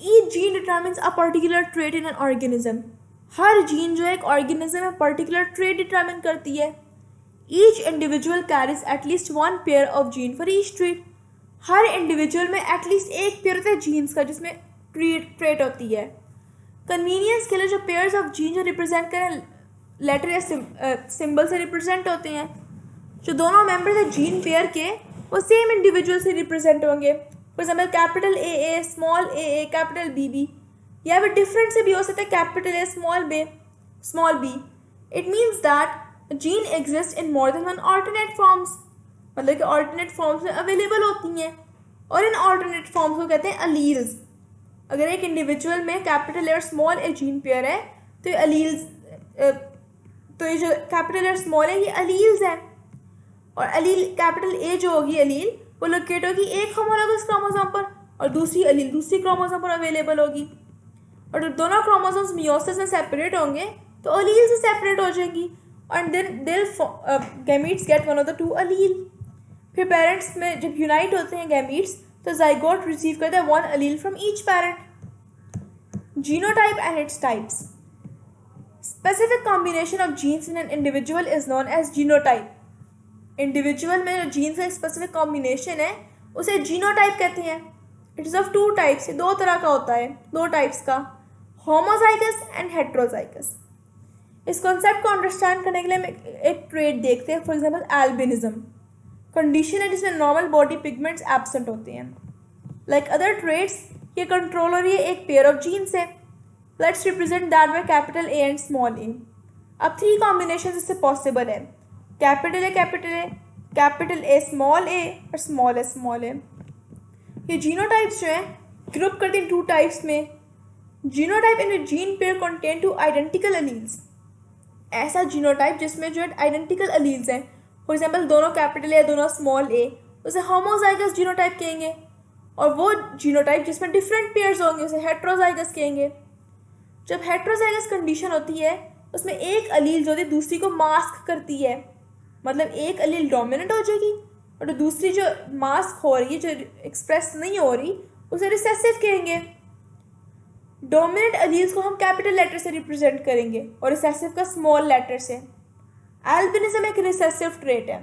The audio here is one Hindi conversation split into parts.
Each gene determines a particular trait in an organism. Her gene जो है एक ऑर्गेनिज्म में पर्टिकुलर ट्रेट डिटरमिन करती है। Each individual carries at least one pair of gene for each trait. Her individual में एटलीस्ट एक पेयर होता है जीन्स का जिसमें ट्रेट होती है। कन्वीनियंस के लिए जो पेयर्स ऑफ जीन जो रिप्रेजेंट करें लेटर या सिंबल से रिप्रेजेंट होते हैं। जो दोनों मेंबर्स हैं जीन पेयर के वो सेम इंडिविजुअल से रिप्रेजेंट होंगे। For example capital A small A capital B या फिर डिफरेंट से भी हो सकता है capital A small B. It means that gene exist in more than one alternate forms. मतलब कि ऑल्टरनेट फॉर्म्स में अवेलेबल होती हैं और इन ऑल्टरनेट फॉर्म्स को कहते हैं अलील्स। अगर एक इंडिविजुअल में कैपिटल ए और स्मॉल ए जीन पेयर है तो ये अलील्स तो ये जो कैपिटल ए और स्मॉल है ये अलील्स हैं। और अलील कैपिटल ए जो होगी अलील वो लोकेट होगी एक होमोलॉगस क्रोमोसोम पर और दूसरी अलील दूसरी क्रोमोसोम पर अवेलेबल होगी। और जब दोनों क्रोमोसोम्स मियोसिस में सेपरेट होंगे तो अलील से सेपरेट हो जाएंगी और then gametes get one of the two allele. फिर पेरेंट्स में जब यूनाइट होते हैं गैमीट्स तो जाइगोट रिसीव करता है one allele from each parent. Genotype and its types. Specific combination of genes in an individual is known as genotype. Individual में जो जीन्स का स्पेसिफिक कॉम्बिनेशन है उसे जीनोटाइप कहते हैं। It is of two types, दो तरह का होता है, दो टाइप्स का, होमोजाइगस एंड हेट्रोजाइगस। इस कॉन्सेप्ट को अंडरस्टैंड करने के लिए हम एक ट्रेट देखते हैं। फॉर एग्जाम्पल एल्बिनिज्म कंडीशन है जिसमें नॉर्मल बॉडी पिगमेंट्स एब्सेंट होते हैं। लाइक अदर ट्रेट्स ये कंट्रोल हो रही है एक पेयर ऑफ जीन्स है। Let's represent that by capital A and small A. अब थ्री कॉम्बिनेशन इससे पॉसिबल है, कैपिटल ए स्मॉल ए और स्मॉल ए। ये जीनोटाइप्स जो हैं ग्रुप करते हैं टू टाइप्स में। Genotype in gene pair contain two identical alleles. ऐसा जीनोटाइप जिसमें जो है आइडेंटिकल अलील्स हैं। फॉर एग्जाम्पल दोनों कैपिटल ए दोनों स्मॉल ए उसे होमोजाइगस जीनोटाइप कहेंगे और वो जीनोटाइप जिसमें डिफरेंट पेयर्स होंगे उसे हेट्रोजाइगस कहेंगे। जब हेट्रोजाइगस कंडीशन होती है उसमें एक अलील जो होती है दूसरी को मास्क करती है। मतलब एक अलील डोमिनेंट हो जाएगी और दूसरी जो मास्क हो रही है जो एक्सप्रेस नहीं हो रही उसे रिसेसिव कहेंगे। डोमिनेंट अलील्स को हम कैपिटल लेटर से रिप्रेजेंट करेंगे और रिसेसिव का स्मॉल लेटर से। एल्बिनिज्म एक रिसेसिव ट्रेट है,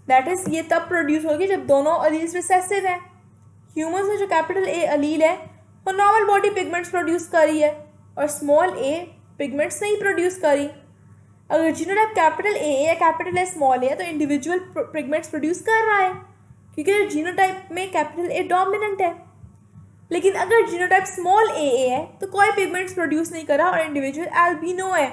दैट इज ये तब प्रोड्यूस होगी जब दोनों अलील्स रिसेसिव हैं। ह्यूमंस में जो कैपिटल ए अलील है वो नॉर्मल बॉडी पिगमेंट्स प्रोड्यूस कर रही है और स्मॉल ए पिगमेंट्स नहीं प्रोड्यूस कर रही। अगर जीनोटाइप कैपिटल ए या कैपिटल ए स्मॉल ए तो इंडिविजुअल पिगमेंट्स प्रोड्यूस कर रहा है क्योंकि जीनोटाइप में कैपिटल ए डोमिनेंट है। लेकिन अगर जीनोटाइप स्मॉल ए है तो कोई पिगमेंट्स प्रोड्यूस नहीं कर रहा और इंडिविजुअल एल्बिनो है।